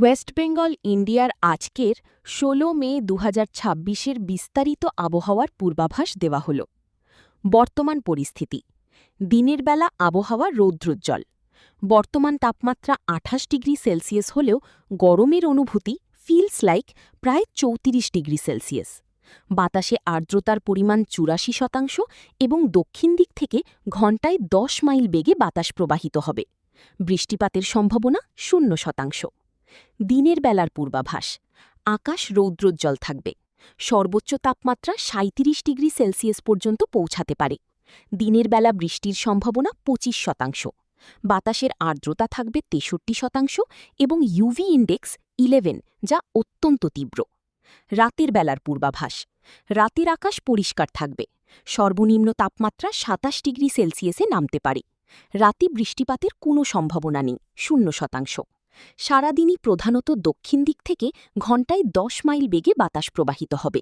West Bengal ইন্ডিয়ার আজকের ১৬ মে ২০২৬-এর বিস্তারিত আবহাওয়ার পূর্বাভাস দেওয়া হল। বর্তমান পরিস্থিতি। দিনের বেলা আবহাওয়া রৌদ্রোজ্জ্বল। বর্তমান তাপমাত্রা ২৮ ডিগ্রি সেলসিয়াস হলেও গরমের অনুভূতি ফিলস লাইক প্রায় ৩৪ ডিগ্রি সেলসিয়াস। বাতাসে আর্দ্রতার পরিমাণ ৮৪% এবং দক্ষিণ দিক থেকে ঘণ্টায় ১০ মাইল বেগে বাতাস প্রবাহিত হবে। বৃষ্টিপাতের সম্ভাবনা ০%। দিনের বেলার পূর্বাভাস। আকাশ রৌদ্রোজ্জ্বল থাকবে। সর্বোচ্চ তাপমাত্রা ৩৭ ডিগ্রি সেলসিয়াস পর্যন্ত পৌঁছাতে পারে। দিনের বেলা বৃষ্টির সম্ভাবনা ২৫%। বাতাসের আর্দ্রতা থাকবে ৬৩% এবং ইউভি ইন্ডেক্স 11, যা অত্যন্ত তীব্র। রাতের বেলার পূর্বাভাস। রাতের আকাশ পরিষ্কার থাকবে। সর্বনিম্ন তাপমাত্রা ২৭ ডিগ্রি সেলসিয়াসে নামতে পারে। রাতে বৃষ্টিপাতের কোনো সম্ভাবনা নেই, ০%। সারাদিনই প্রধানত দক্ষিণ দিক থেকে ঘণ্টায় ১০ মাইল বেগে বাতাস প্রবাহিত হবে।